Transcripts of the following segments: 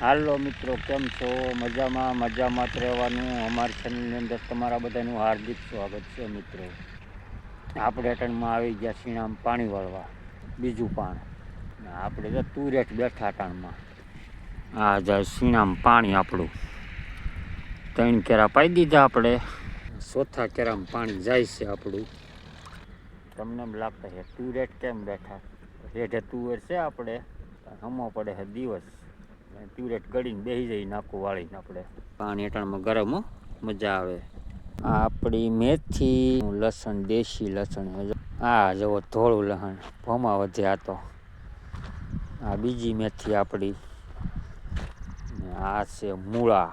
હાલો મિત્રો, કેમ છો? મજામાં જ રહેવાનું. અમારી ચેનલની અંદર તમારા બધાનું હાર્દિક સ્વાગત છે. મિત્રો, આપણે અટણમાં આવી ગયા શીણામાં પાણી વાળવા, બીજું પાણ. આપણે તો તુરેટ બેઠા અટણમાં. આ જાય શીણામાં પાણી આપણું 3 કેરા પાઈ દીધા આપણે. ચોથા કેરામાં પાણી જાય છે આપણું. તમને એમ લાગતા છે તુરેટ કેમ બેઠા? રેઢે તુવેર છે આપણે, હમો પડે છે દિવસ. તુરેટ ગળીને બેસી જાય નાખું વાળીને આપણે. પાણી અટાણમાં ગરમ મજા આવે. આ આપણી મેથી લસણ, દેશી લસણ. આ જવો ધોળું લસણ ભમા વધે. આ તો આ બીજી મેથી આપણી. આ છે મૂળા.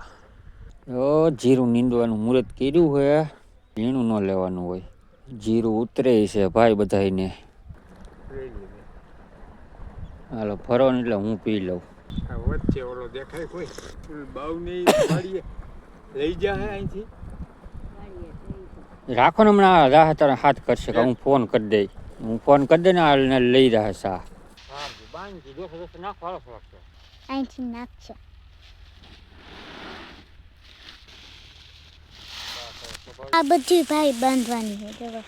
જીરું નીંદવાનું મુહૂર્ત કર્યું હોય. ઝીણું ન લેવાનું હોય. જીરું ઉતરે છે ભાઈ બધાને. હાલો ફરો ને એટલે હું પી લઉં. વચ્ચે ઓલો દેખાય કોઈ બાવની વાડીએ લઈ જાય અહીંથી. રાખો ને, હમણાં રાહ તારા હાથ કરશે કે હું ફોન કરી દઈ. હું ફોન કરી દે ને આ લઈ રહ્યા સા. અહીંથી નાખશે. આ બધી ભાઈ બાંધવાની છે. જો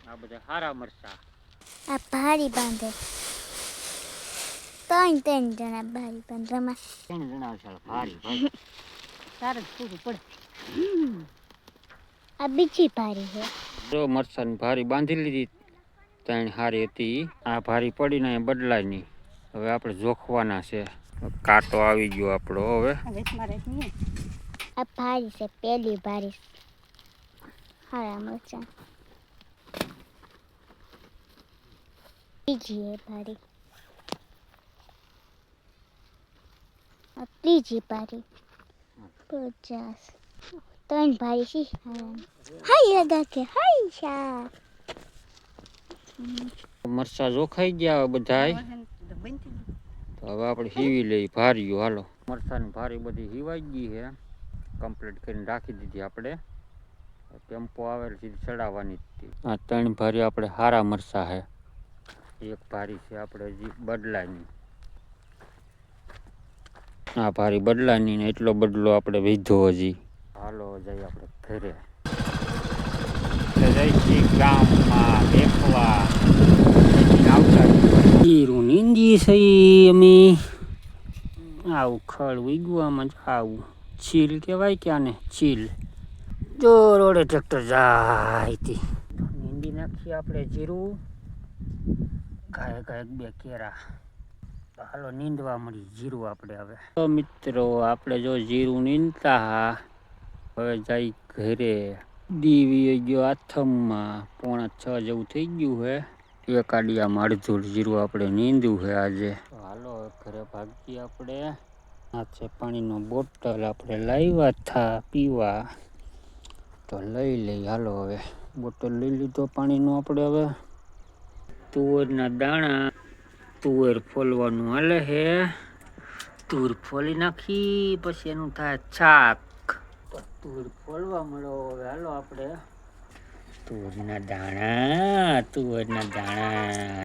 આ બધા હારા મરચા. આ ભારી બાંધે. 3 જણા ભારી બાંધવામાં. 3 જણા છે ભારી ભાઈ. તારે પૂછવું પડે. આ બીજી ભારી છે. જો મરચાની ભારી બાંધી લીધી. 3 હારી હતી. આ ભારી પડીને બદલાય નહીં. હવે આપણે જોખવાના છે. કાંટો આવી ગયો આપણો. હવે આ ભારી છે, પહેલી ભારી. હારા મરચાં. બીજી એ ભારી. આ ત્રીજી ભારી. 50. 3 ભારી છે. હાય લગા કે હાય શા. મરચા જોખાઈ ગયા બધાય. તો હવે આપણે હીવી લઈ ભારીઓ. હાલો, મરચાની ભારી બધી હીવાઈ ગઈ છે. કમ્પ્લીટ કરીને રાખી દીધી આપણે. ટેમ્પો આવેલ સીધી ચડાવવાની હતી. આ 3 ભારી આપણે હારા મરચા છે. એક ભારી છે આપણે હજી બદલાની. આ ભારી બદલાની ને એટલો બદલો આપણે વીધો હજી. હાલો જઈએ આપણે ઘરે. જઈશી ગામમાં દેખવા. જીરું નીંદી સહી અમે. આવું ખડ વીગવામાં જ આવું ચીલ કહેવાય કે આને ચીલ. જો રોડે ટ્રેક્ટર જાય તી. નીંદી નાખીએ આપણે જીરું. ગાય 2 કેરા. હાલો નીંદવા મળી જીરું આપણે હવે. તો મિત્રો, આપણે જો જીરું નીંદતા હવે જઈ ઘરે. દીવી ગયો આથમમાં. 5:45 જેવું થઈ ગયું હે. એક આડિયામાં અડધું જીરું આપણે નીંદવું છે આજે. હાલો ઘરે ભાગીએ આપણે. આ છે પાણીનો બોટલ આપણે લાવ્યા હતા પીવા. તો લઈ લઈ. હાલો હવે બોટલ લઈ લીધો પાણીનો આપણે. હવે તુવેરના દાણા. તુવેર ફોલવાનું હાલે છે. તુર ફોલી નાખી પછી એનું થાય છાક. તુર ફોલવા મળો. હવે હાલો આપણે તુવેરના દાણા.